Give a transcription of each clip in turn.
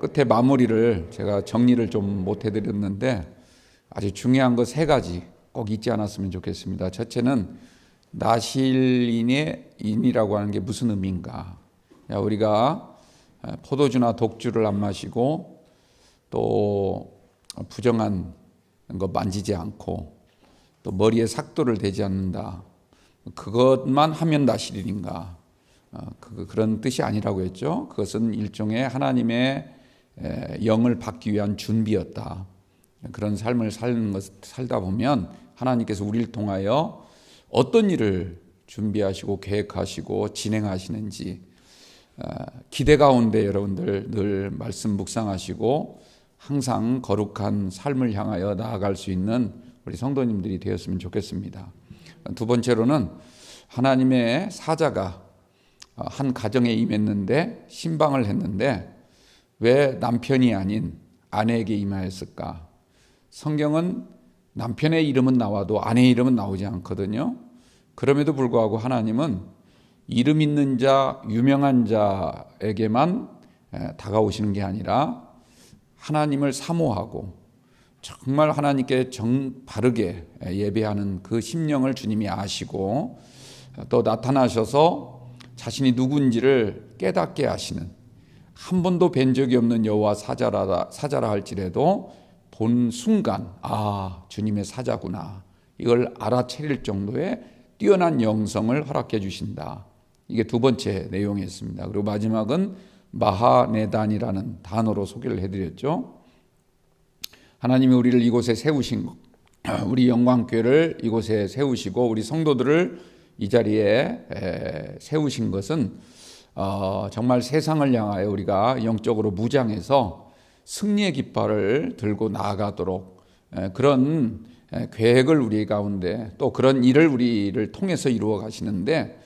끝에 마무리를 제가 정리를 좀 못 해드렸는데 아주 중요한 거 세 가지 꼭 잊지 않았으면 좋겠습니다. 첫째는 나실인의 인이라고 하는 게 무슨 의미인가. 우리가 포도주나 독주를 안 마시고 또 부정한 거 만지지 않고 또 머리에 삭도를 대지 않는다. 그것만 하면 나실인인가. 그런 뜻이 아니라고 했죠. 그것은 일종의 하나님의 영을 받기 위한 준비였다. 그런 삶을 살다 보면 하나님께서 우리를 통하여 어떤 일을 준비하시고 계획하시고 진행하시는지 기대 가운데 여러분들 늘 말씀 묵상하시고 항상 거룩한 삶을 향하여 나아갈 수 있는 우리 성도님들이 되었으면 좋겠습니다. 두 번째로는 하나님의 사자가 한 가정에 임했는데 신방을 했는데 왜 남편이 아닌 아내에게 임하였을까? 성경은 남편의 이름은 나와도 아내의 이름은 나오지 않거든요. 그럼에도 불구하고 하나님은 이름 있는 자, 유명한 자에게만 다가오시는 게 아니라 하나님을 사모하고 정말 하나님께 바르게 예배하는 그 심령을 주님이 아시고 또 나타나셔서 자신이 누군지를 깨닫게 하시는, 한 번도 뵌 적이 없는 여호와 사자라 할지라도 본 순간 주님의 사자구나 이걸 알아차릴 정도의 뛰어난 영성을 허락해 주신다. 이게 두 번째 내용이었습니다. 그리고 마지막은 마하네단이라는 단어로 소개를 해드렸죠. 하나님이 우리를 이곳에 세우신 것, 우리 영광교회를 이곳에 세우시고 우리 성도들을 이 자리에 세우신 것은 정말 세상을 향하여 우리가 영적으로 무장해서 승리의 깃발을 들고 나아가도록 그런 계획을 우리 가운데 또 그런 일을 우리를 통해서 이루어 가시는데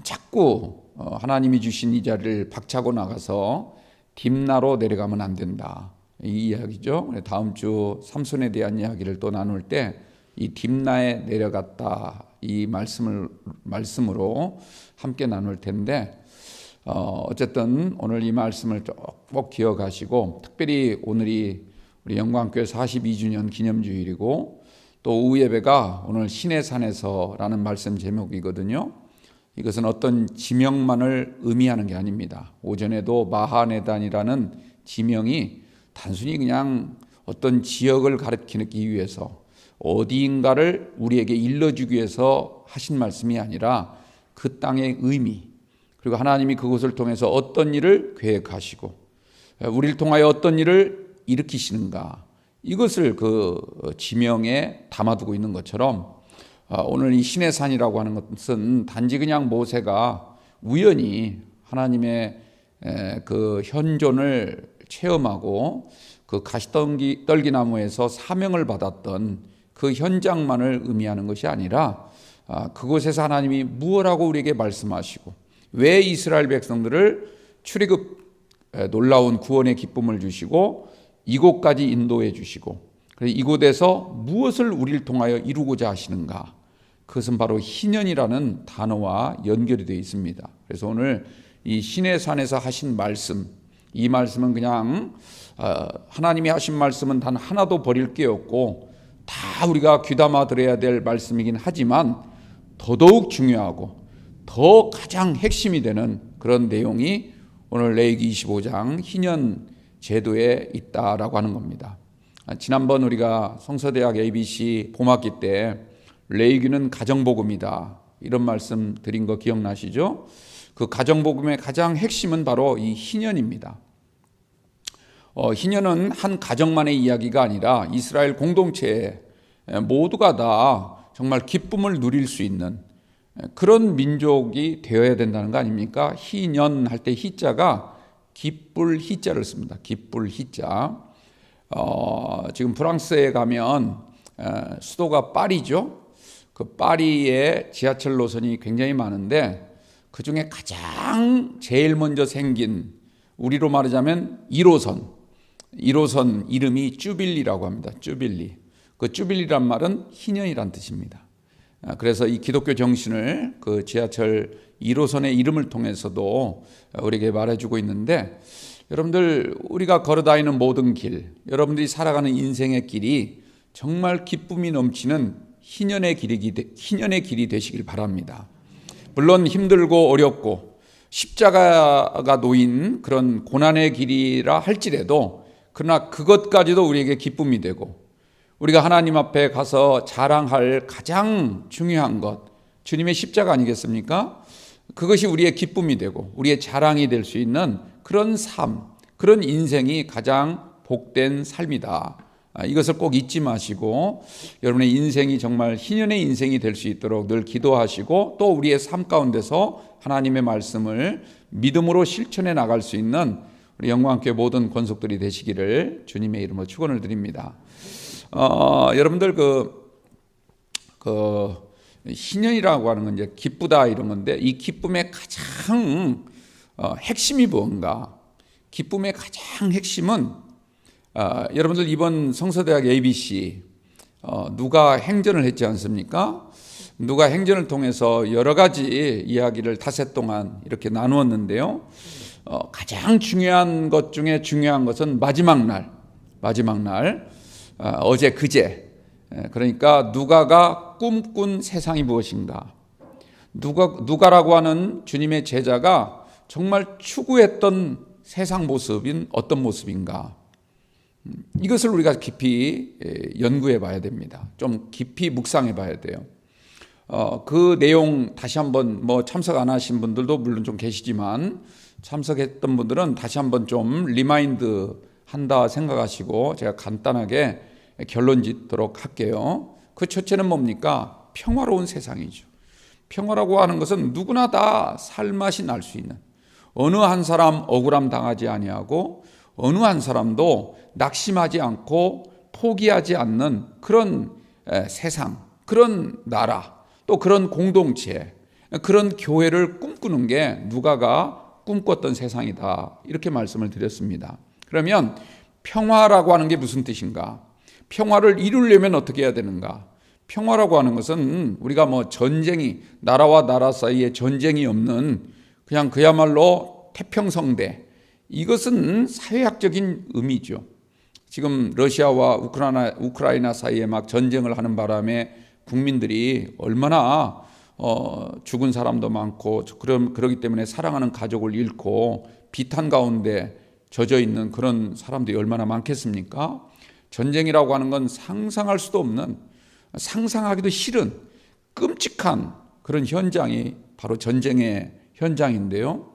자꾸 하나님이 주신 이 자리를 박차고 나가서 딥나로 내려가면 안 된다. 이 이야기죠. 다음 주 삼손에 대한 이야기를 또 나눌 때 이 딥나에 내려갔다 이 말씀으로 함께 나눌 텐데 어쨌든 오늘 이 말씀을 꼭 기억하시고 특별히 오늘이 우리 영광교회 42주년 기념주일이고 또 오후 예배가 오늘 신의 산에서라는 말씀 제목이거든요. 이것은 어떤 지명만을 의미하는 게 아닙니다. 오전에도 마하네단이라는 지명이 단순히 그냥 어떤 지역을 가리키기 위해서 어디인가를 우리에게 일러주기 위해서 하신 말씀이 아니라 그 땅의 의미, 그리고 하나님이 그것을 통해서 어떤 일을 계획하시고 우리를 통하여 어떤 일을 일으키시는가, 이것을 그 지명에 담아두고 있는 것처럼 오늘 이 신의 산이라고 하는 것은 단지 그냥 모세가 우연히 하나님의 그 현존을 체험하고 그 가시떨기나무에서 사명을 받았던 그 현장만을 의미하는 것이 아니라 그곳에서 하나님이 무엇하고 우리에게 말씀하시고 왜 이스라엘 백성들을 출애굽 놀라운 구원의 기쁨을 주시고 이곳까지 인도해 주시고 이곳에서 무엇을 우리를 통하여 이루고자 하시는가, 그것은 바로 희년이라는 단어와 연결이 되어 있습니다. 그래서 오늘 이 신의 산에서 하신 말씀, 이 말씀은 그냥 하나님이 하신 말씀은 단 하나도 버릴 게 없고 다 우리가 귀담아 들어야 될 말씀이긴 하지만 더더욱 중요하고 더 가장 핵심이 되는 그런 내용이 오늘 레위기 25장 희년 제도에 있다라고 하는 겁니다. 지난번 우리가 성서대학 ABC 봄학기 때 레위기는 가정복음이다 이런 말씀 드린 거 기억나시죠? 그 가정복음의 가장 핵심은 바로 이 희년입니다. 희년은 한 가정만의 이야기가 아니라 이스라엘 공동체 모두가 다 정말 기쁨을 누릴 수 있는 그런 민족이 되어야 된다는 거 아닙니까? 희년 할 때 희자가 기쁠 희자를 씁니다. 기쁠 희자. 지금 프랑스에 가면 수도가 파리죠. 그 파리에 지하철 노선이 굉장히 많은데 그 중에 가장 제일 먼저 생긴, 우리로 말하자면 1호선 이름이 쭈빌리라고 합니다. 쭈빌리. 그 쭈빌리란 말은 희년이란 뜻입니다. 그래서 이 기독교 정신을 그 지하철 1호선의 이름을 통해서도 우리에게 말해주고 있는데 여러분들 우리가 걸어다니는 모든 길, 여러분들이 살아가는 인생의 길이 정말 기쁨이 넘치는 희년의 길이 되시길 바랍니다. 물론 힘들고 어렵고 십자가가 놓인 그런 고난의 길이라 할지라도 그러나 그것까지도 우리에게 기쁨이 되고 우리가 하나님 앞에 가서 자랑할 가장 중요한 것, 주님의 십자가 아니겠습니까? 그것이 우리의 기쁨이 되고 우리의 자랑이 될 수 있는 그런 삶, 그런 인생이 가장 복된 삶이다. 이것을 꼭 잊지 마시고 여러분의 인생이 정말 희년의 인생이 될 수 있도록 늘 기도하시고 또 우리의 삶 가운데서 하나님의 말씀을 믿음으로 실천해 나갈 수 있는 우리 영광교회 모든 권속들이 되시기를 주님의 이름으로 축원을 드립니다. 여러분들 희년이라고 하는 건 이제 기쁘다 이런 건데 이 기쁨의 가장 핵심이 뭔가? 기쁨의 가장 핵심은 여러분들 이번 성서대학 ABC 누가 행전을 했지 않습니까? 누가 행전을 통해서 여러 가지 이야기를 닷새 동안 이렇게 나누었는데요. 가장 중요한 것 중에 중요한 것은 마지막 날 어제 그제 그러니까 누가가 꿈꾼 세상이 무엇인가? 누가라고 하는 주님의 제자가 정말 추구했던 세상 모습인 어떤 모습인가? 이것을 우리가 깊이 연구해 봐야 됩니다. 좀 깊이 묵상해 봐야 돼요. 그 내용 다시 한번 참석 안 하신 분들도 물론 좀 계시지만 참석했던 분들은 다시 한번 좀 리마인드 한다 생각하시고 제가 간단하게 결론 짓도록 할게요. 그 첫째는 뭡니까? 평화로운 세상이죠. 평화라고 하는 것은 누구나 다 살맛이 날 수 있는 어느 한 사람 억울함 당하지 아니하고 어느 한 사람도 낙심하지 않고 포기하지 않는 그런 세상, 그런 나라, 또 그런 공동체, 그런 교회를 꿈꾸는 게 누가가 꿈꿨던 세상이다. 이렇게 말씀을 드렸습니다. 그러면 평화라고 하는 게 무슨 뜻인가? 평화를 이루려면 어떻게 해야 되는가? 평화라고 하는 것은 우리가 전쟁이 나라와 나라 사이에 전쟁이 없는 그냥 그야말로 태평성대, 이것은 사회학적인 의미죠. 지금 러시아와 우크라이나 사이에 막 전쟁을 하는 바람에 국민들이 얼마나 죽은 사람도 많고 그러기 때문에 사랑하는 가족을 잃고 비탄 가운데 젖어 있는 그런 사람들이 얼마나 많겠습니까? 전쟁이라고 하는 건 상상할 수도 없는, 상상하기도 싫은 끔찍한 그런 현장이 바로 전쟁의 현장인데요.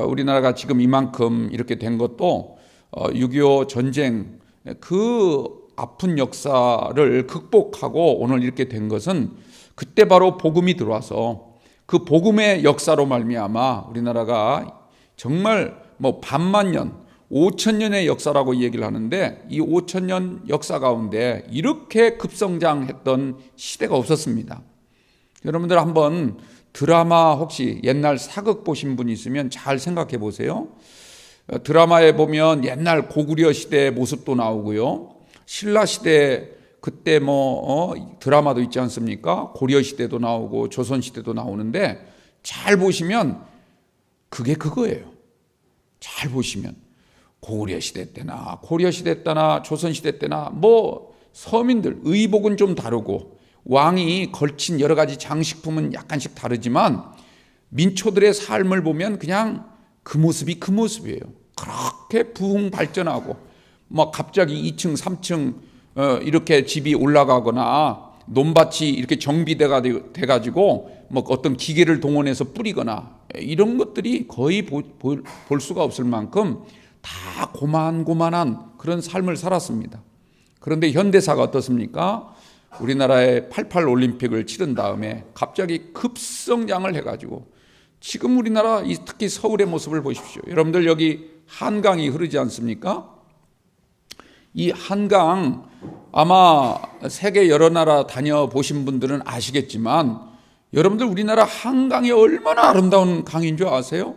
우리나라가 지금 이만큼 이렇게 된 것도 6.25 전쟁 그 아픈 역사를 극복하고 오늘 이렇게 된 것은 그때 바로 복음이 들어와서 그 복음의 역사로 말미암아 우리나라가 정말 반만년 5,000년의 역사라고 얘기를 하는데 이 5,000년 역사 가운데 이렇게 급성장했던 시대가 없었습니다. 여러분들 한번 드라마 혹시 옛날 사극 보신 분 있으면 잘 생각해 보세요. 드라마에 보면 옛날 고구려 시대의 모습도 나오고요. 신라 시대 그때 드라마도 있지 않습니까? 고려 시대도 나오고 조선 시대도 나오는데 잘 보시면 그게 그거예요. 잘 보시면 고구려 시대 때나 고려 시대 때나 조선 시대 때나 서민들 의복은 좀 다르고 왕이 걸친 여러 가지 장식품은 약간씩 다르지만 민초들의 삶을 보면 그냥 그 모습이 그 모습이에요. 그렇게 부흥 발전하고 갑자기 2층, 3층 이렇게 집이 올라가거나 논밭이 이렇게 정비돼가지고 어떤 기계를 동원해서 뿌리거나 이런 것들이 거의 볼 수가 없을 만큼 다 고만고만한 그런 삶을 살았습니다. 그런데 현대사가 어떻습니까? 우리나라의 88 올림픽을 치른 다음에 갑자기 급성장을 해가지고 지금 우리나라 특히 서울의 모습을 보십시오. 여러분들 여기 한강이 흐르지 않습니까? 이 한강 아마 세계 여러 나라 다녀보신 분들은 아시겠지만 여러분들 우리나라 한강이 얼마나 아름다운 강인 줄 아세요?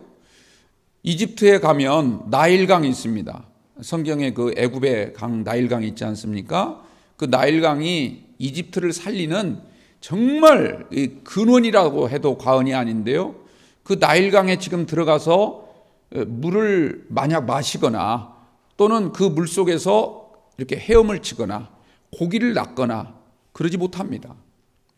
이집트에 가면 나일강이 있습니다. 성경에 그 애굽의 강 나일강이 있지 않습니까? 그 나일강이 이집트를 살리는 정말 근원이라고 해도 과언이 아닌데요. 그 나일강에 지금 들어가서 물을 만약 마시거나 또는 그 물 속에서 이렇게 헤엄을 치거나 고기를 낚거나 그러지 못합니다.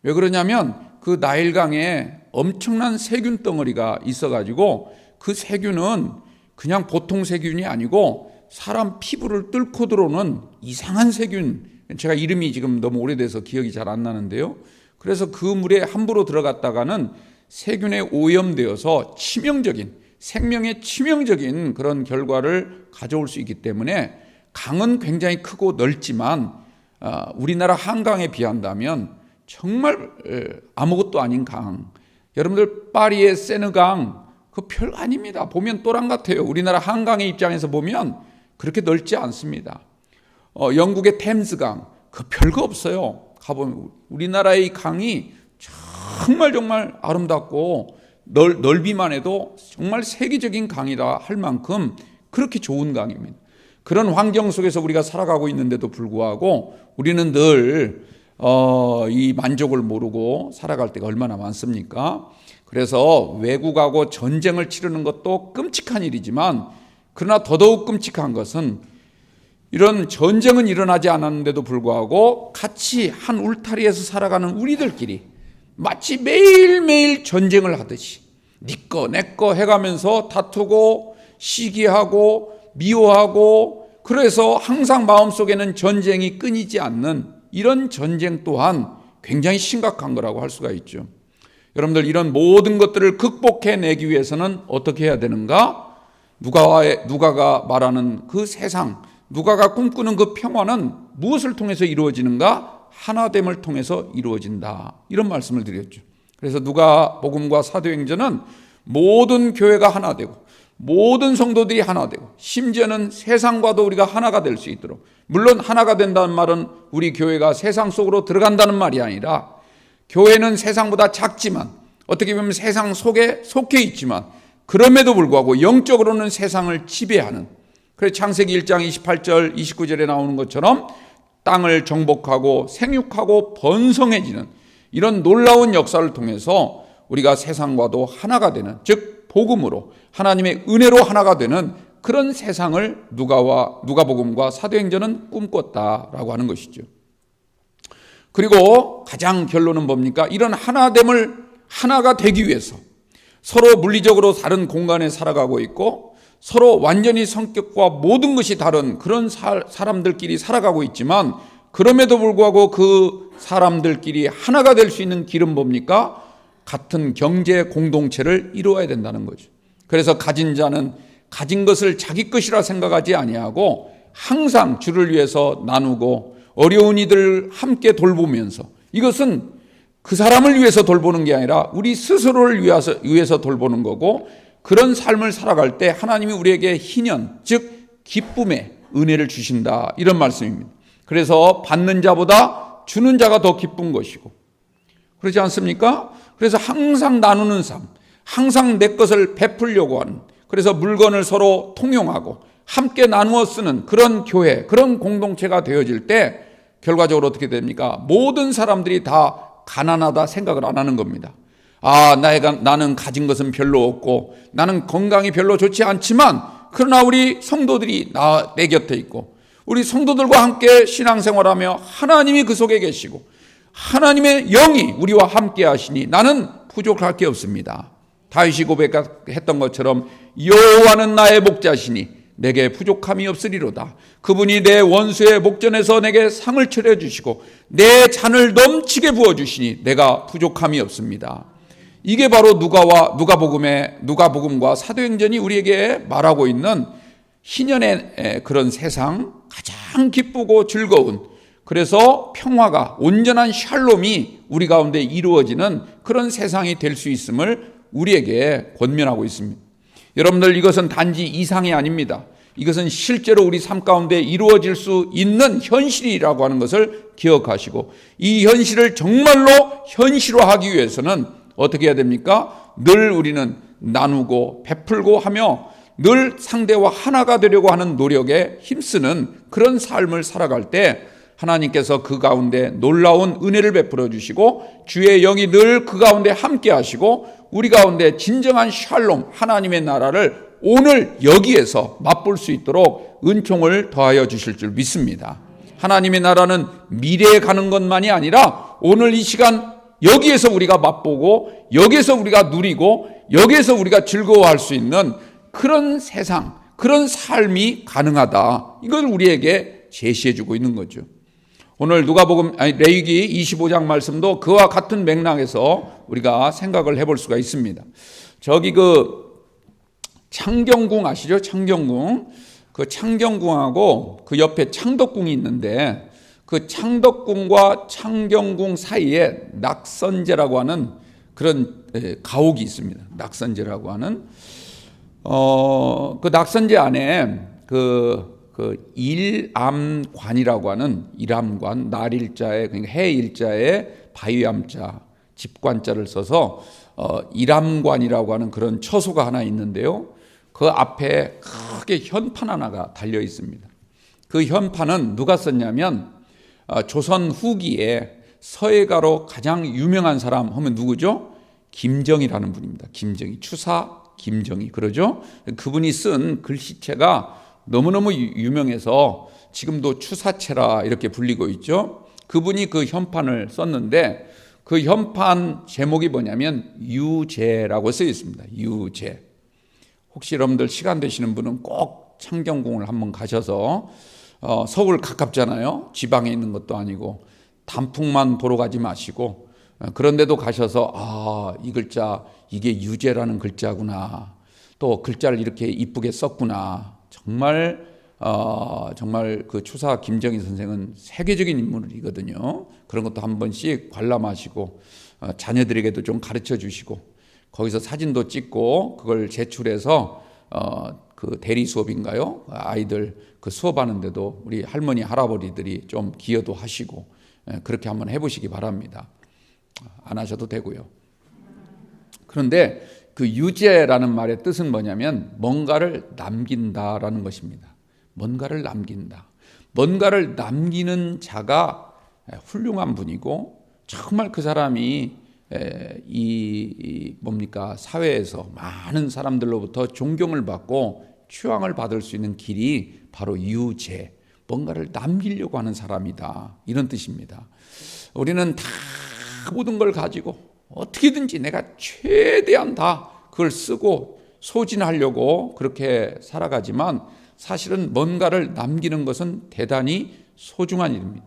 왜 그러냐면 그 나일강에 엄청난 세균 덩어리가 있어가지고 그 세균은 그냥 보통 세균이 아니고 사람 피부를 뚫고 들어오는 이상한 세균, 제가 이름이 지금 너무 오래돼서 기억이 잘 안 나는데요. 그래서 그 물에 함부로 들어갔다가는 세균에 오염되어서 치명적인, 생명에 치명적인 그런 결과를 가져올 수 있기 때문에 강은 굉장히 크고 넓지만 우리나라 한강에 비한다면 정말 아무것도 아닌 강. 여러분들 파리의 세느강 그 별 아닙니다. 보면 또랑 같아요. 우리나라 한강의 입장에서 보면 그렇게 넓지 않습니다. 영국의 템스강 그 별거 없어요. 가보면 우리나라의 강이 정말 아름답고 넓이만 해도 정말 세계적인 강이라 할 만큼 그렇게 좋은 강입니다. 그런 환경 속에서 우리가 살아가고 있는데도 불구하고 우리는 늘 이 만족을 모르고 살아갈 때가 얼마나 많습니까? 그래서 외국하고 전쟁을 치르는 것도 끔찍한 일이지만 그러나 더더욱 끔찍한 것은 이런 전쟁은 일어나지 않았는데도 불구하고 같이 한 울타리에서 살아가는 우리들끼리 마치 매일매일 전쟁을 하듯이 네 거 내 거 해가면서 다투고 시기하고 미워하고 그래서 항상 마음속에는 전쟁이 끊이지 않는 이런 전쟁 또한 굉장히 심각한 거라고 할 수가 있죠. 여러분들 이런 모든 것들을 극복해내기 위해서는 어떻게 해야 되는가? 누가가 말하는 그 세상, 누가가 꿈꾸는 그 평화는 무엇을 통해서 이루어지는가? 하나됨을 통해서 이루어진다. 이런 말씀을 드렸죠. 그래서 누가복음과 사도행전은 모든 교회가 하나 되고 모든 성도들이 하나 되고 심지어는 세상과도 우리가 하나가 될 수 있도록, 물론 하나가 된다는 말은 우리 교회가 세상 속으로 들어간다는 말이 아니라 교회는 세상보다 작지만 어떻게 보면 세상 속에 속해 있지만 그럼에도 불구하고 영적으로는 세상을 지배하는, 그래서 창세기 1장 28절 29절에 나오는 것처럼 땅을 정복하고 생육하고 번성해지는 이런 놀라운 역사를 통해서 우리가 세상과도 하나가 되는, 즉 복음으로 하나님의 은혜로 하나가 되는 그런 세상을 누가복음과 사도행전은 꿈꿨다라고 하는 것이죠. 그리고 가장 결론은 뭡니까? 이런 하나됨을 하나가 되기 위해서 서로 물리적으로 다른 공간에 살아가고 있고 서로 완전히 성격과 모든 것이 다른 그런 사람들끼리 살아가고 있지만 그럼에도 불구하고 그 사람들끼리 하나가 될 수 있는 길은 뭡니까? 같은 경제 공동체를 이루어야 된다는 거죠. 그래서 가진 자는 가진 것을 자기 것이라 생각하지 아니하고 항상 주를 위해서 나누고 어려운 이들을 함께 돌보면서, 이것은 그 사람을 위해서 돌보는 게 아니라 우리 스스로를 위해서 돌보는 거고, 그런 삶을 살아갈 때 하나님이 우리에게 희년, 즉 기쁨의 은혜를 주신다, 이런 말씀입니다. 그래서 받는 자보다 주는 자가 더 기쁜 것이고, 그렇지 않습니까? 그래서 항상 나누는 삶, 항상 내 것을 베풀려고 하는, 그래서 물건을 서로 통용하고 함께 나누어 쓰는 그런 교회, 그런 공동체가 되어질 때 결과적으로 어떻게 됩니까? 모든 사람들이 다 가난하다 생각을 안 하는 겁니다. 나는 가진 것은 별로 없고 나는 건강이 별로 좋지 않지만 그러나 우리 성도들이 내 곁에 있고 우리 성도들과 함께 신앙생활하며 하나님이 그 속에 계시고 하나님의 영이 우리와 함께 하시니 나는 부족할 게 없습니다. 다윗이 고백했던 것처럼 여호와는 나의 목자시니 내게 부족함이 없으리로다. 그분이 내 원수의 목전에서 내게 상을 차려주시고 내 잔을 넘치게 부어주시니 내가 부족함이 없습니다. 이게 바로 누가복음과 사도행전이 우리에게 말하고 있는 희년의 그런 세상, 가장 기쁘고 즐거운, 그래서 평화가, 온전한 샬롬이 우리 가운데 이루어지는 그런 세상이 될 수 있음을 우리에게 권면하고 있습니다. 여러분들, 이것은 단지 이상이 아닙니다. 이것은 실제로 우리 삶 가운데 이루어질 수 있는 현실이라고 하는 것을 기억하시고, 이 현실을 정말로 현실화하기 위해서는 어떻게 해야 됩니까? 늘 우리는 나누고 베풀고 하며 늘 상대와 하나가 되려고 하는 노력에 힘쓰는 그런 삶을 살아갈 때 하나님께서 그 가운데 놀라운 은혜를 베풀어 주시고 주의 영이 늘 그 가운데 함께 하시고 우리 가운데 진정한 샬롬, 하나님의 나라를 오늘 여기에서 맛볼 수 있도록 은총을 더하여 주실 줄 믿습니다. 하나님의 나라는 미래에 가는 것만이 아니라 오늘 이 시간 여기에서 우리가 맛보고 여기에서 우리가 누리고 여기에서 우리가 즐거워할 수 있는 그런 세상, 그런 삶이 가능하다. 이걸 우리에게 제시해주고 있는 거죠. 오늘 레위기 25장 말씀도 그와 같은 맥락에서 우리가 생각을 해볼 수가 있습니다. 저기 창경궁 아시죠? 창경궁. 그 창경궁하고 그 옆에 창덕궁이 있는데 그 창덕궁과 창경궁 사이에 낙선제라고 하는 그런 가옥이 있습니다. 낙선제라고 하는 그 낙선제 안에 그 일암관이라고 하는 일암관, 날일자에 그러니까 해일자에 바위암자, 집관자를 써서 일암관이라고 하는 그런 처소가 하나 있는데요. 그 앞에 크게 현판 하나가 달려 있습니다. 그 현판은 누가 썼냐면 조선 후기에 서예가로 가장 유명한 사람 하면 누구죠? 김정희라는 분입니다. 김정희, 추사 김정희, 그러죠? 그분이 쓴 글씨체가 너무너무 유명해서 지금도 추사체라 이렇게 불리고 있죠. 그분이 그 현판을 썼는데 그 현판 제목이 뭐냐면 유제라고 쓰여 있습니다. 유제. 혹시 여러분들 시간 되시는 분은 꼭 창경궁을 한번 가셔서 서울 가깝잖아요. 지방에 있는 것도 아니고 단풍만 보러 가지 마시고 그런데도 가셔서 이 글자 이게 유제라는 글자구나. 또 글자를 이렇게 이쁘게 썼구나. 정말 그 추사 김정희 선생은 세계적인 인물이거든요. 그런 것도 한 번씩 관람하시고 자녀들에게도 좀 가르쳐 주시고 거기서 사진도 찍고 그걸 제출해서 그 대리 수업인가요? 아이들 그 수업하는데도 우리 할머니 할아버지들이 좀 기여도 하시고 그렇게 한번 해보시기 바랍니다. 안 하셔도 되고요. 그런데 그 유제라는 말의 뜻은 뭐냐면 뭔가를 남긴다라는 것입니다. 뭔가를 남긴다. 뭔가를 남기는 자가 훌륭한 분이고 정말 그 사람이 사회에서 많은 사람들로부터 존경을 받고 추앙을 받을 수 있는 길이 바로 유제, 뭔가를 남기려고 하는 사람이다. 이런 뜻입니다. 우리는 다 모든 걸 가지고 어떻게든지 내가 최대한 다 그걸 쓰고 소진하려고 그렇게 살아가지만 사실은 뭔가를 남기는 것은 대단히 소중한 일입니다.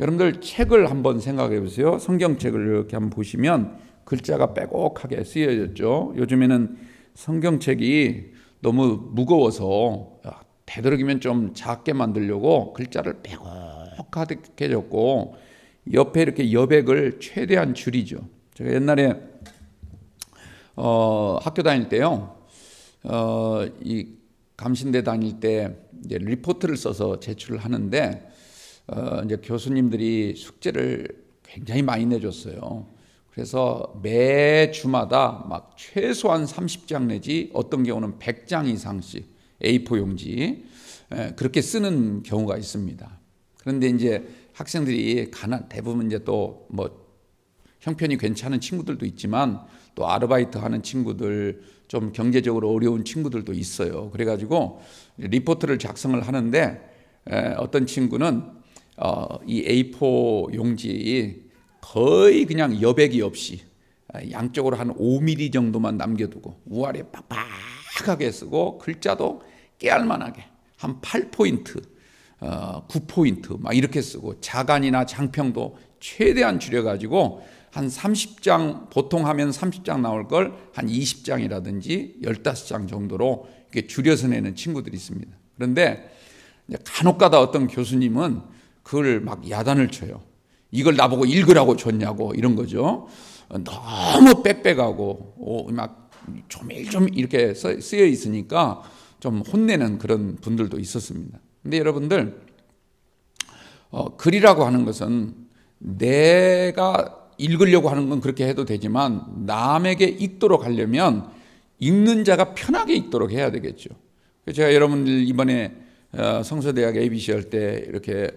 여러분들 책을 한번 생각해 보세요. 성경책을 이렇게 한번 보시면 글자가 빼곡하게 쓰여졌죠. 요즘에는 성경책이 너무 무거워서 되도록이면 좀 작게 만들려고 글자를 빼곡하게 적고 옆에 이렇게 여백을 최대한 줄이죠. 제가 옛날에 학교 다닐 때요, 이 감신대 다닐 때 이제 리포트를 써서 제출을 하는데 이제 교수님들이 숙제를 굉장히 많이 내줬어요. 그래서 매 주마다 막 최소한 30장 내지 어떤 경우는 100장 이상씩 A4 용지 그렇게 쓰는 경우가 있습니다. 그런데 이제 학생들이 대부분 이제 또 뭐 형편이 괜찮은 친구들도 있지만 또 아르바이트 하는 친구들, 좀 경제적으로 어려운 친구들도 있어요. 그래가지고 리포트를 작성을 하는데 어떤 친구는 이 A4 용지 거의 그냥 여백이 없이 양쪽으로 한 5mm 정도만 남겨두고 우아래 빡빡하게 쓰고 글자도 깨알만하게 한 8포인트, 9포인트 막 이렇게 쓰고 자간이나 장평도 최대한 줄여가지고 한 30장, 보통 하면 30장 나올 걸 한 20장이라든지 15장 정도로 이렇게 줄여서 내는 친구들이 있습니다. 그런데 간혹가다 어떤 교수님은 그걸 막 야단을 쳐요. 이걸 나보고 읽으라고 줬냐고 이런 거죠. 너무 빽빽하고 막 조밀조밀 이렇게 쓰여 있으니까 좀 혼내는 그런 분들도 있었습니다. 근데 여러분들 글이라고 하는 것은 내가 읽으려고 하는 건 그렇게 해도 되지만 남에게 읽도록 하려면 읽는 자가 편하게 읽도록 해야 되겠죠. 제가 여러분들 이번에 성서대학 ABC 할 때 이렇게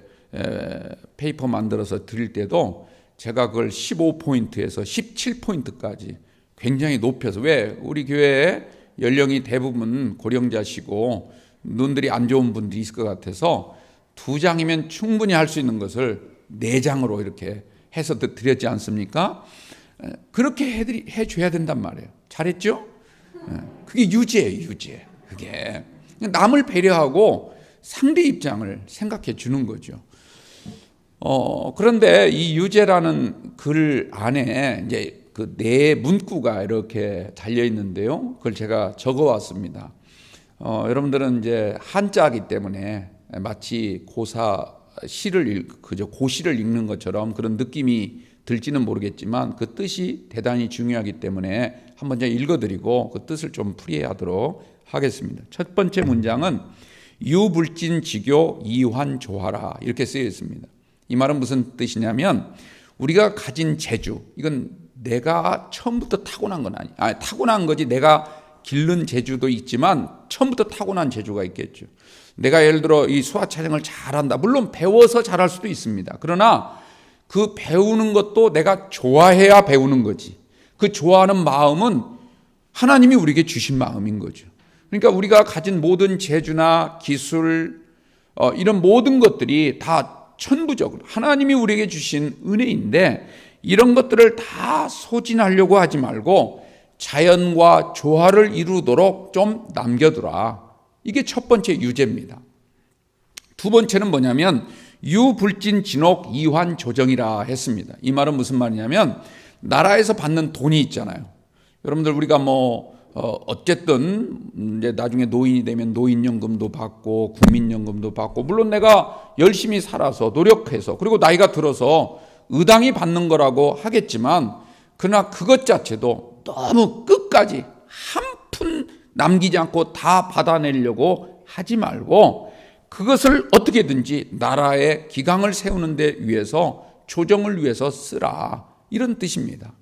페이퍼 만들어서 드릴 때도 제가 그걸 15포인트에서 17포인트까지 굉장히 높여서, 왜? 우리 교회에 연령이 대부분 고령자시고 눈들이 안 좋은 분들이 있을 것 같아서 2장이면 충분히 할 수 있는 것을 4장으로 이렇게 해서 드렸지 않습니까? 그렇게 해줘야 된단 말이에요. 잘했죠? 그게 유죄예요, 유죄. 그게 남을 배려하고 상대 입장을 생각해 주는 거죠. 그런데 이 유죄라는 글 안에 이제 그 4문구가 이렇게 달려 있는데요. 그걸 제가 적어 왔습니다. 여러분들은 이제 한자이기 때문에 마치 고시를 읽는 것처럼 그런 느낌이 들지는 모르겠지만 그 뜻이 대단히 중요하기 때문에 한번 제가 읽어드리고 그 뜻을 좀 풀이하도록 하겠습니다. 첫 번째 문장은 유불진지교 이환조하라 이렇게 쓰여 있습니다. 이 말은 무슨 뜻이냐면 우리가 가진 재주, 이건 내가 처음부터 타고난 건 아니에요. 타고난 거지 내가 기른 재주도 있지만 처음부터 타고난 재주가 있겠죠. 내가 예를 들어 이 수화 촬영을 잘한다. 물론 배워서 잘할 수도 있습니다. 그러나 그 배우는 것도 내가 좋아해야 배우는 거지. 그 좋아하는 마음은 하나님이 우리에게 주신 마음인 거죠. 그러니까 우리가 가진 모든 재주나 기술 이런 모든 것들이 다 천부적으로 하나님이 우리에게 주신 은혜인데 이런 것들을 다 소진하려고 하지 말고 자연과 조화를 이루도록 좀 남겨두라. 이게 첫 번째 유죄입니다. 두 번째는 뭐냐면 유불진진옥 이환조정이라 했습니다. 이 말은 무슨 말이냐면 나라에서 받는 돈이 있잖아요. 여러분들 우리가 어쨌든 이제 나중에 노인이 되면 노인연금도 받고 국민연금도 받고 물론 내가 열심히 살아서 노력해서 그리고 나이가 들어서 의당이 받는 거라고 하겠지만 그러나 그것 자체도 너무 끝까지 한 푼 남기지 않고 다 받아내려고 하지 말고 그것을 어떻게든지 나라의 기강을 세우는 데 위해서 조정을 위해서 쓰라 이런 뜻입니다.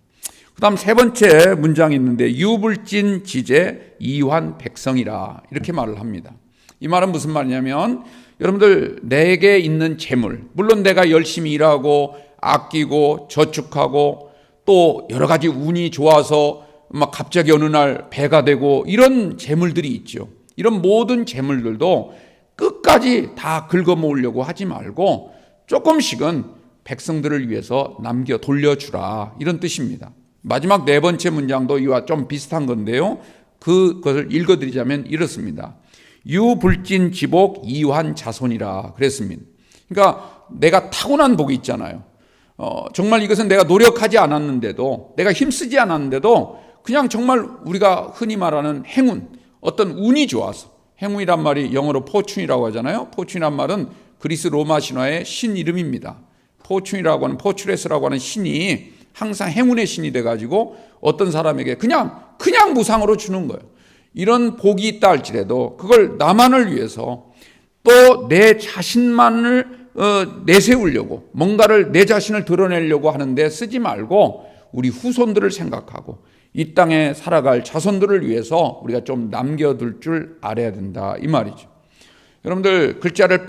그 다음 세 번째 문장이 있는데 유불진 지제 이환 백성이라 이렇게 말을 합니다. 이 말은 무슨 말이냐면 여러분들 내게 있는 재물 물론 내가 열심히 일하고 아끼고 저축하고 또 여러 가지 운이 좋아서 막 갑자기 어느 날 배가 되고 이런 재물들이 있죠. 이런 모든 재물들도 끝까지 다 긁어모으려고 하지 말고 조금씩은 백성들을 위해서 남겨 돌려주라 이런 뜻입니다. 마지막 네 번째 문장도 이와 좀 비슷한 건데요. 그것을 읽어드리자면 이렇습니다. 유불진 지복 이환 자손이라 그랬습니다. 그러니까 내가 타고난 복이 있잖아요. 정말 이것은 내가 노력하지 않았는데도 내가 힘쓰지 않았는데도 그냥 정말 우리가 흔히 말하는 행운, 어떤 운이 좋아서 행운이란 말이 영어로 포춘이라고 하잖아요. 포춘이란 말은 그리스 로마 신화의 신 이름입니다. 포춘이라고 하는 포츄레스라고 하는 신이 항상 행운의 신이 돼가지고 어떤 사람에게 그냥 무상으로 주는 거예요. 이런 복이 있다 할지라도 그걸 나만을 위해서 또 내 자신만을 내세우려고 뭔가를 내 자신을 드러내려고 하는데 쓰지 말고 우리 후손들을 생각하고 이 땅에 살아갈 자손들을 위해서 우리가 좀 남겨둘 줄 알아야 된다 이 말이죠. 여러분들 글자를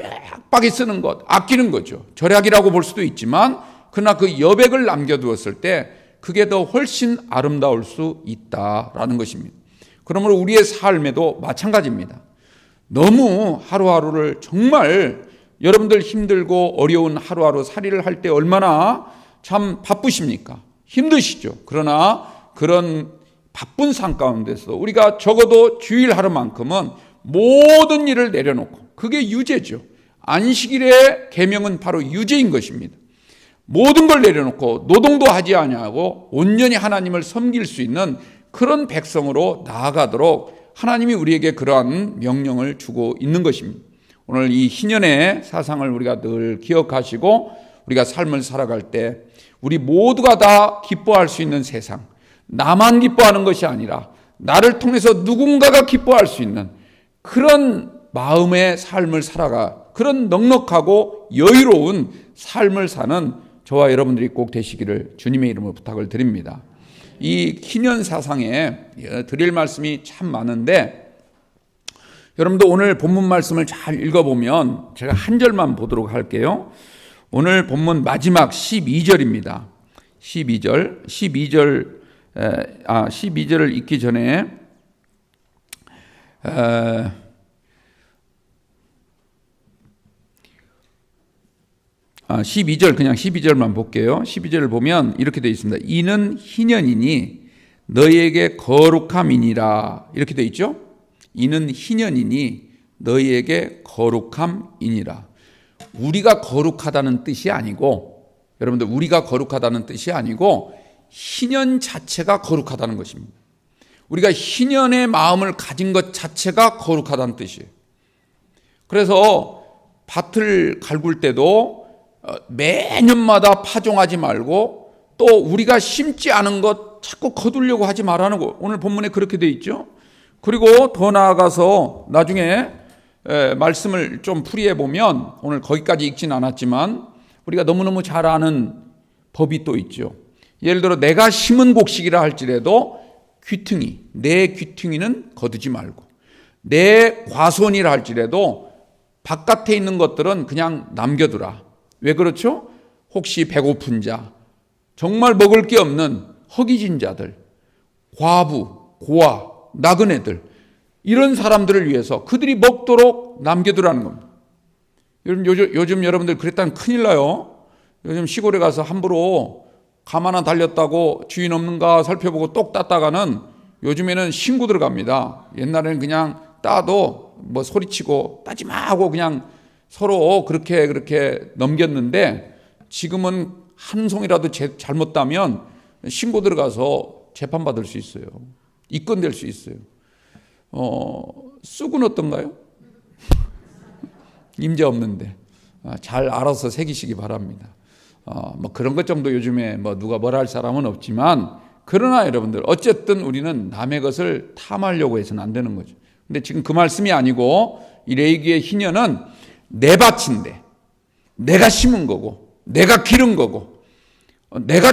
빽빽이 쓰는 것 아끼는 거죠. 절약이라고 볼 수도 있지만 그러나 그 여백을 남겨두었을 때 그게 더 훨씬 아름다울 수 있다라는 것입니다. 그러므로 우리의 삶에도 마찬가지입니다. 너무 하루하루를 정말 여러분들 힘들고 어려운 하루하루 살이를 할 때 얼마나 참 바쁘십니까? 힘드시죠. 그러나 그런 바쁜 삶 가운데서 우리가 적어도 주일 하루만큼은 모든 일을 내려놓고 그게 유죄죠. 안식일의 계명은 바로 유죄인 것입니다. 모든 걸 내려놓고 노동도 하지 아니하고 온전히 하나님을 섬길 수 있는 그런 백성으로 나아가도록 하나님이 우리에게 그러한 명령을 주고 있는 것입니다. 오늘 이 희년의 사상을 우리가 늘 기억하시고 우리가 삶을 살아갈 때 우리 모두가 다 기뻐할 수 있는 세상, 나만 기뻐하는 것이 아니라 나를 통해서 누군가가 기뻐할 수 있는 그런 마음의 삶을 살아가 그런 넉넉하고 여유로운 삶을 사는 저와 여러분들이 꼭 되시기를 주님의 이름으로 부탁을 드립니다. 이 희년 사상에 드릴 말씀이 참 많은데 여러분도 오늘 본문 말씀을 잘 읽어보면 제가 한 절만 보도록 할게요. 오늘 본문 마지막 12절입니다. 12절을 읽기 전에 12절 그냥 12절만 볼게요. 12절을 보면 이렇게 되어 있습니다. 이는 희년이니 너희에게 거룩함이니라. 이렇게 되어 있죠. 이는 희년이니 너희에게 거룩함이니라. 우리가 거룩하다는 뜻이 아니고, 여러분들 우리가 거룩하다는 뜻이 아니고 희년 자체가 거룩하다는 것입니다. 우리가 희년의 마음을 가진 것 자체가 거룩하다는 뜻이에요. 그래서 밭을 갈굴 때도 매년마다 파종하지 말고 또 우리가 심지 않은 것 자꾸 거두려고 하지 말라는 거, 오늘 본문에 그렇게 돼 있죠. 그리고 더 나아가서 나중에 말씀을 좀 풀이해 보면, 오늘 거기까지 읽진 않았지만 우리가 너무너무 잘 아는 법이 또 있죠. 예를 들어 내가 심은 곡식이라 할지라도 귀퉁이, 내 귀퉁이는 거두지 말고, 내 과수원이라 할지라도 바깥에 있는 것들은 그냥 남겨두라. 왜 그렇죠? 혹시 배고픈 자, 정말 먹을 게 없는 허기진 자들, 과부, 고아, 나그네들, 이런 사람들을 위해서 그들이 먹도록 남겨두라는 겁니다. 요즘 여러분들 그랬다면 큰일 나요. 요즘 시골에 가서 함부로 감 하나 달렸다고 주인 없는가 살펴보고 똑 땄다가는 요즘에는 신고 들어갑니다. 옛날에는 그냥 따도 뭐 소리치고 따지 마 하고 그냥 서로 그렇게 넘겼는데, 지금은 한 송이라도 잘못 따면 신고 들어가서 재판받을 수 있어요. 입건될 수 있어요. 쑥은 어떤가요? 임자 없는데 잘 알아서 새기시기 바랍니다. 뭐 그런 것 정도 요즘에 뭐 누가 뭐라 할 사람은 없지만, 그러나 여러분들 어쨌든 우리는 남의 것을 탐하려고 해서는 안 되는 거죠. 근데 지금 그 말씀이 아니고, 이 레위기의 희년은 내 밭인데 내가 심은 거고 내가 기른 거고 내가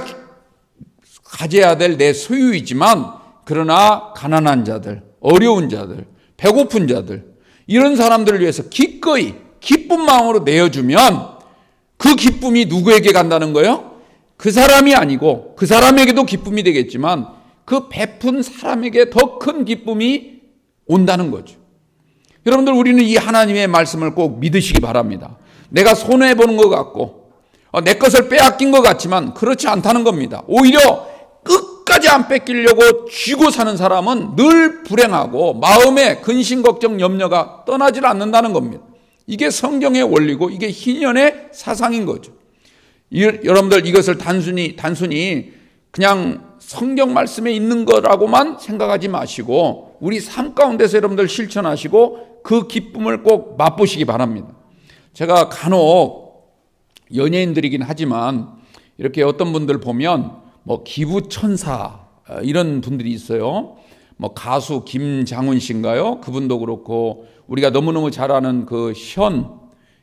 가져야 될 내 소유이지만, 그러나 가난한 자들, 어려운 자들, 배고픈 자들, 이런 사람들을 위해서 기꺼이 기쁜 마음으로 내어주면 그 기쁨이 누구에게 간다는 거예요? 그 사람이 아니고, 그 사람에게도 기쁨이 되겠지만 그 베푼 사람에게 더 큰 기쁨이 온다는 거죠. 여러분들, 우리는 이 하나님의 말씀을 꼭 믿으시기 바랍니다. 내가 손해보는 것 같고 내 것을 빼앗긴 것 같지만 그렇지 않다는 겁니다. 오히려 끝까지 안 뺏기려고 쥐고 사는 사람은 늘 불행하고 마음에 근심, 걱정, 염려가 떠나질 않는다는 겁니다. 이게 성경의 원리고 이게 희년의 사상인 거죠. 여러분들 이것을 단순히 그냥 성경 말씀에 있는 거라고만 생각하지 마시고 우리 삶 가운데서 여러분들 실천하시고 그 기쁨을 꼭 맛보시기 바랍니다. 제가 간혹 연예인들이긴 하지만 이렇게 어떤 분들 보면 뭐 기부천사 이런 분들이 있어요. 뭐 가수 김장훈 씨인가요? 그분도 그렇고, 우리가 너무너무 잘 아는 그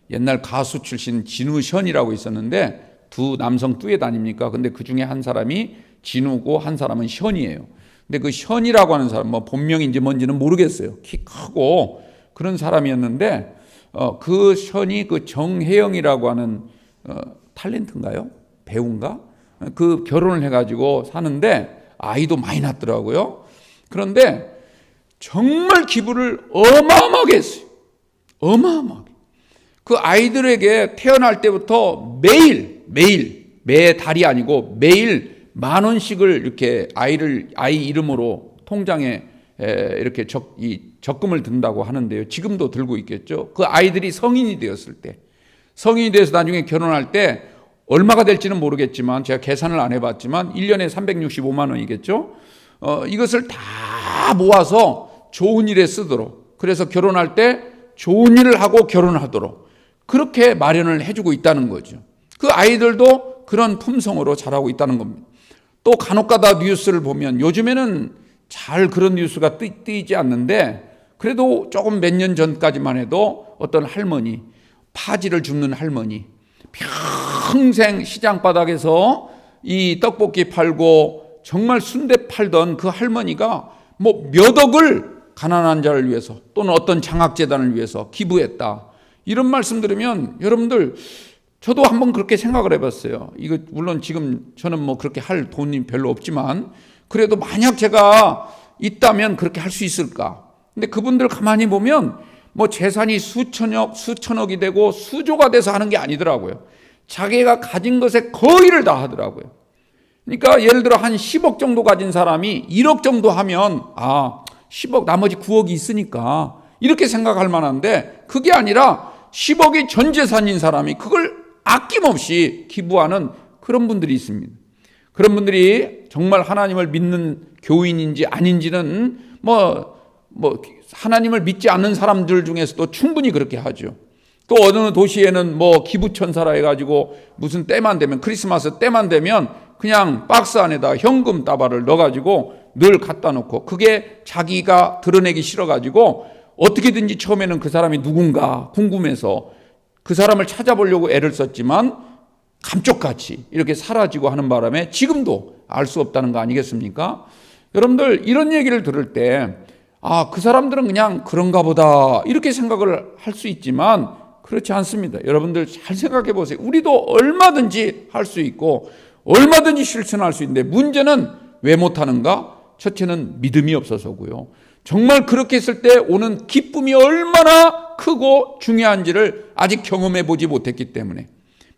옛날 가수 출신 진우션이라고 있었는데, 두 남성 듀엣 아닙니까? 근데 그 중에 한 사람이 진우고 한 사람은 션이에요. 근데 그 션이라고 하는 사람, 뭐 본명인지 뭔지는 모르겠어요. 키 크고 그런 사람이었는데, 그 션이 그 정혜영이라고 하는 탤런트인가요? 배우인가? 그 결혼을 해가지고 사는데 아이도 많이 낳더라고요. 그런데 정말 기부를 어마어마하게 했어요. 어마어마하게. 그 아이들에게 태어날 때부터 매달이 아니고 매일 10,000원씩을 이렇게 아이 이름으로 통장에 이렇게 적금을 든다고 하는데요. 지금도 들고 있겠죠. 그 아이들이 성인이 되었을 때, 성인이 돼서 나중에 결혼할 때 얼마가 될지는 모르겠지만, 제가 계산을 안 해봤지만 1년에 365만 원이겠죠. 이것을 다 모아서 좋은 일에 쓰도록, 그래서 결혼할 때 좋은 일을 하고 결혼하도록 그렇게 마련을 해주고 있다는 거죠. 그 아이들도 그런 품성으로 자라고 있다는 겁니다. 또 간혹가다 뉴스를 보면, 요즘에는 잘 그런 뉴스가 뜨이지 않는데, 그래도 조금 몇 년 전까지만 해도 어떤 할머니, 파지를 줍는 할머니, 평생 시장 바닥에서 이 떡볶이 팔고 정말 순대 팔던 그 할머니가 뭐 몇 억을 가난한 자를 위해서 또는 어떤 장학재단을 위해서 기부했다. 이런 말씀 들으면 여러분들, 저도 한번 그렇게 생각을 해봤어요. 이거 물론 지금 저는 뭐 그렇게 할 돈이 별로 없지만, 그래도 만약 제가 있다면 그렇게 할 수 있을까? 근데 그분들 가만히 보면 뭐 재산이 수천억이 되고 수조가 돼서 하는 게 아니더라고요. 자기가 가진 것의 거의를 다 하더라고요. 그러니까 예를 들어 한 10억 정도 가진 사람이 1억 정도 하면 10억 나머지 9억이 있으니까 이렇게 생각할 만한데, 그게 아니라 10억이 전 재산인 사람이 그걸 아낌없이 기부하는 그런 분들이 있습니다. 그런 분들이 정말 하나님을 믿는 교인인지 아닌지는 하나님을 믿지 않는 사람들 중에서도 충분히 그렇게 하죠. 또 어느 도시에는 기부천사라 해가지고 무슨 때만 되면, 크리스마스 때만 되면 그냥 박스 안에다 현금 다발을 넣어가지고 늘 갖다 놓고, 그게 자기가 드러내기 싫어가지고 어떻게든지 처음에는 그 사람이 누군가 궁금해서 그 사람을 찾아보려고 애를 썼지만 감쪽같이 이렇게 사라지고 하는 바람에 지금도 알 수 없다는 거 아니겠습니까? 여러분들 이런 얘기를 들을 때 그 사람들은 그냥 그런가 보다 이렇게 생각을 할 수 있지만 그렇지 않습니다. 여러분들 잘 생각해 보세요. 우리도 얼마든지 할 수 있고 얼마든지 실천할 수 있는데, 문제는 왜 못하는가? 첫째는 믿음이 없어서고요. 정말 그렇게 했을 때 오는 기쁨이 얼마나 크고 중요한지를 아직 경험해 보지 못했기 때문에,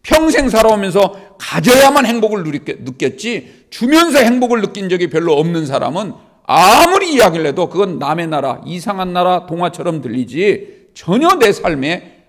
평생 살아오면서 가져야만 행복을 느꼈지 주면서 행복을 느낀 적이 별로 없는 사람은 아무리 이야기를 해도 그건 남의 나라, 이상한 나라 동화처럼 들리지 전혀 내 삶에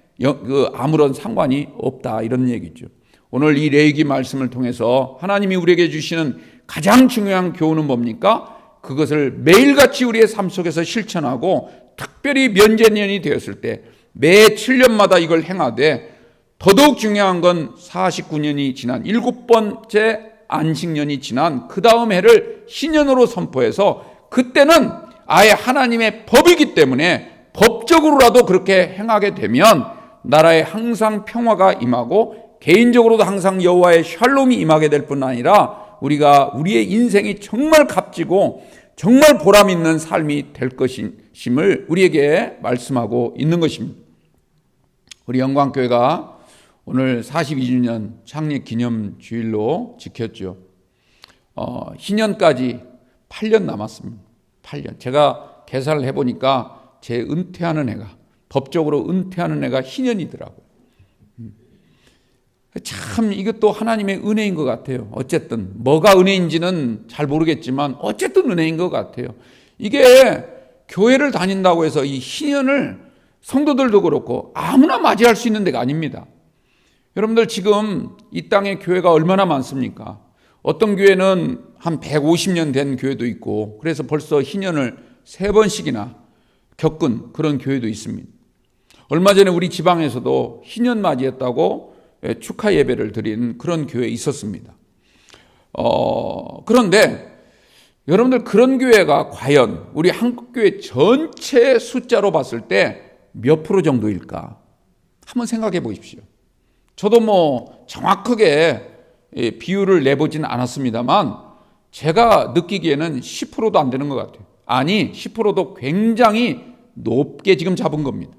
아무런 상관이 없다, 이런 얘기죠. 오늘 이 레위기 말씀을 통해서 하나님이 우리에게 주시는 가장 중요한 교훈은 뭡니까? 그것을 매일같이 우리의 삶 속에서 실천하고, 특별히 면제년이 되었을 때 매 7년마다 이걸 행하되, 더더욱 중요한 건 49년이 지난 7번째 안식년이 지난 그 다음 해를 신년으로 선포해서, 그때는 아예 하나님의 법이기 때문에 법적으로라도 그렇게 행하게 되면 나라에 항상 평화가 임하고 개인적으로도 항상 여호와의 샬롬이 임하게 될 뿐 아니라 우리가 우리의 인생이 정말 값지고 정말 보람 있는 삶이 될 것임을 우리에게 말씀하고 있는 것입니다. 우리 영광교회가 오늘 42주년 창립 기념 주일로 지켰죠. 희년까지 8년 남았습니다. 8년. 제가 계산을 해보니까 제 은퇴하는 해가, 법적으로 은퇴하는 해가 희년이더라고요. 참 이것도 하나님의 은혜인 것 같아요. 어쨌든 뭐가 은혜인지는 잘 모르겠지만 어쨌든 은혜인 것 같아요. 이게 교회를 다닌다고 해서 이 희년을 성도들도 그렇고 아무나 맞이할 수 있는 데가 아닙니다. 여러분들 지금 이 땅에 교회가 얼마나 많습니까? 어떤 교회는 한 150년 된 교회도 있고, 그래서 벌써 희년을 3번씩이나 겪은 그런 교회도 있습니다. 얼마 전에 우리 지방에서도 희년 맞이했다고 축하 예배를 드린 그런 교회 있었습니다. 그런데 여러분들 그런 교회가 과연 우리 한국교회 전체 숫자로 봤을 때 몇 프로 정도일까? 한번 생각해 보십시오. 저도 정확하게 비율을 내보진 않았습니다만 제가 느끼기에는 10%도 안 되는 것 같아요. 아니, 10%도 굉장히 높게 지금 잡은 겁니다.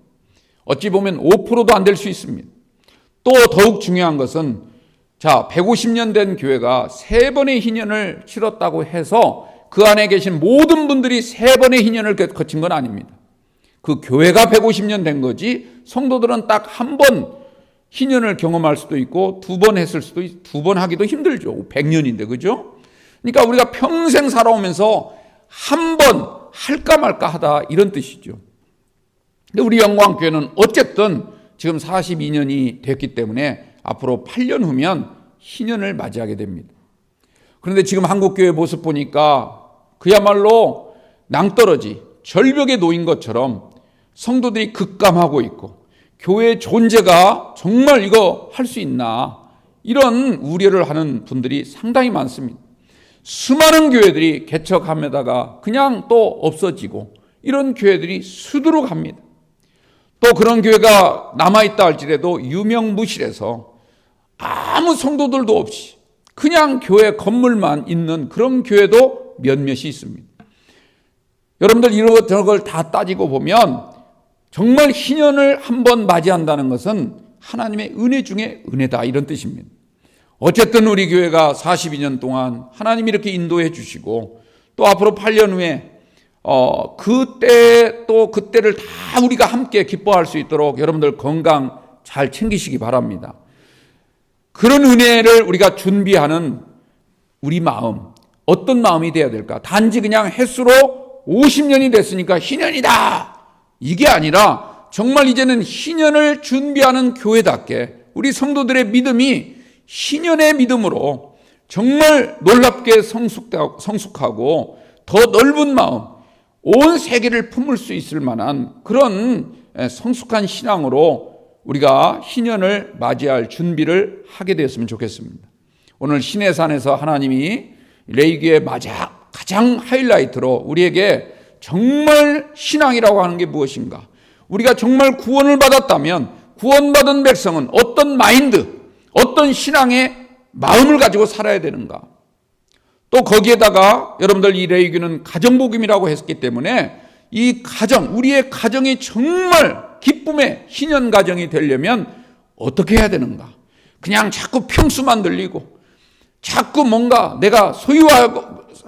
어찌 보면 5%도 안 될 수 있습니다. 또 더욱 중요한 것은 150년 된 교회가 3번의 희년을 치렀다고 해서 그 안에 계신 모든 분들이 3번의 희년을 거친 건 아닙니다. 그 교회가 150년 된 거지 성도들은 딱 한 번 희년을 경험할 수도 있고 2번 했을 수도 있고 2번 하기도 힘들죠. 100년인데, 그죠? 그러니까 우리가 평생 살아오면서 한 번 할까 말까 하다, 이런 뜻이죠. 근데 우리 영광교회는 어쨌든 지금 42년이 됐기 때문에 앞으로 8년 후면 희년을 맞이하게 됩니다. 그런데 지금 한국교회 모습 보니까 그야말로 낭떠러지, 절벽에 놓인 것처럼 성도들이 급감하고 있고, 교회의 존재가 정말 이거 할 수 있나, 이런 우려를 하는 분들이 상당히 많습니다. 수많은 교회들이 개척하다가 그냥 또 없어지고, 이런 교회들이 수두룩합니다. 또 그런 교회가 남아있다 할지라도 유명무실해서 아무 성도들도 없이 그냥 교회 건물만 있는 그런 교회도 몇몇이 있습니다. 여러분들 이런 걸 다 따지고 보면 정말 희년을 한번 맞이한다는 것은 하나님의 은혜 중에 은혜다, 이런 뜻입니다. 어쨌든 우리 교회가 42년 동안 하나님이 이렇게 인도해 주시고, 또 앞으로 8년 후에 그때 또 그때를 다 우리가 함께 기뻐할 수 있도록 여러분들 건강 잘 챙기시기 바랍니다. 그런 은혜를 우리가 준비하는 우리 마음, 어떤 마음이 되어야 될까? 단지 그냥 횟수로 50년이 됐으니까 희년이다, 이게 아니라 정말 이제는 희년을 준비하는 교회답게 우리 성도들의 믿음이 희년의 믿음으로 정말 놀랍게 성숙하고 더 넓은 마음, 온 세계를 품을 수 있을 만한 그런 성숙한 신앙으로 우리가 희년을 맞이할 준비를 하게 되었으면 좋겠습니다. 오늘 시내산에서 하나님이 레위기의 가장 하이라이트로 우리에게 정말 신앙이라고 하는 게 무엇인가, 우리가 정말 구원을 받았다면 구원받은 백성은 어떤 마인드, 어떤 신앙의 마음을 가지고 살아야 되는가. 또 거기에다가 여러분들 이 레위기는 가정복음이라고 했기 때문에 이 가정, 우리의 가정이 정말 기쁨의 희년 가정이 되려면 어떻게 해야 되는가. 그냥 자꾸 평수만 들리고 자꾸 뭔가 내가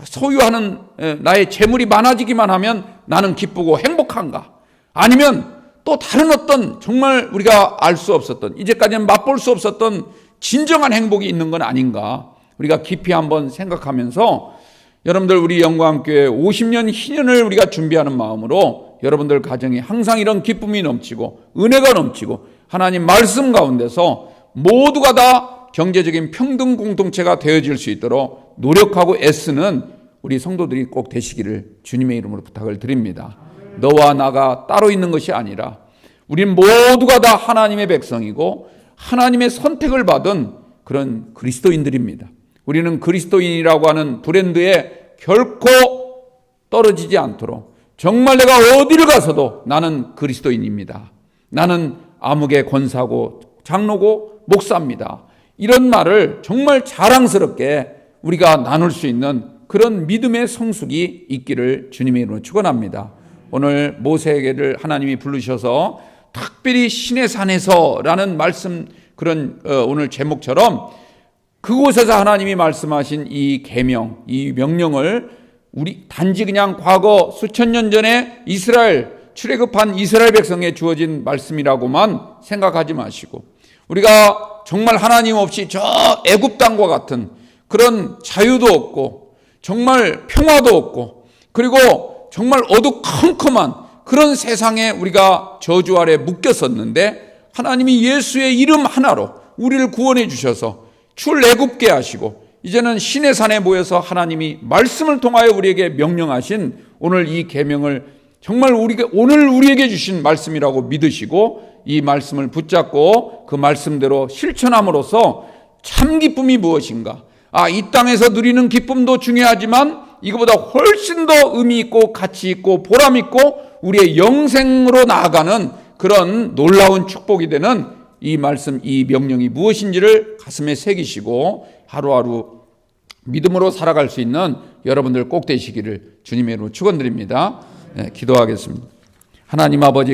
소유하는 나의 재물이 많아지기만 하면 나는 기쁘고 행복한가. 아니면 또 다른 어떤 정말 우리가 알 수 없었던, 이제까지는 맛볼 수 없었던 진정한 행복이 있는 건 아닌가. 우리가 깊이 한번 생각하면서 여러분들 우리 영광교회 50년 희년을 우리가 준비하는 마음으로 여러분들 가정이 항상 이런 기쁨이 넘치고 은혜가 넘치고 하나님 말씀 가운데서 모두가 다 경제적인 평등 공동체가 되어질 수 있도록 노력하고 애쓰는 우리 성도들이 꼭 되시기를 주님의 이름으로 부탁을 드립니다. 너와 나가 따로 있는 것이 아니라 우린 모두가 다 하나님의 백성이고 하나님의 선택을 받은 그런 그리스도인들입니다. 우리는 그리스도인이라고 하는 브랜드에 결코 떨어지지 않도록 정말 내가 어디를 가서도 나는 그리스도인입니다. 나는 암흑의 권사고 장로고 목사입니다. 이런 말을 정말 자랑스럽게 우리가 나눌 수 있는 그런 믿음의 성숙이 있기를 주님의 이름으로 축원합니다. 오늘 모세에게를 하나님이 부르셔서 특별히 시내산에서라는 말씀, 그런 오늘 제목처럼 그곳에서 하나님이 말씀하신 이 계명, 이 명령을 우리 단지 그냥 과거 수천 년 전에 이스라엘 출애굽한 이스라엘 백성에 주어진 말씀이라고만 생각하지 마시고 우리가 정말 하나님 없이 저 애굽 땅과 같은 그런 자유도 없고 정말 평화도 없고 그리고 정말 어두컴컴한 그런 세상에 우리가 저주 아래 묶였었는데 하나님이 예수의 이름 하나로 우리를 구원해 주셔서 출애굽게 하시고 이제는 시내산에 모여서 하나님이 말씀을 통하여 우리에게 명령하신 오늘 이 계명을 정말 오늘 우리에게 주신 말씀이라고 믿으시고 이 말씀을 붙잡고 그 말씀대로 실천함으로써 참 기쁨이 무엇인가. 이 땅에서 누리는 기쁨도 중요하지만 이거보다 훨씬 더 의미 있고 가치 있고 보람 있고 우리의 영생으로 나아가는 그런 놀라운 축복이 되는 이 말씀, 이 명령이 무엇인지를 가슴에 새기시고 하루하루 믿음으로 살아갈 수 있는 여러분들 꼭 되시기를 주님의 이름으로 축원드립니다. 기도하겠습니다. 하나님 아버지,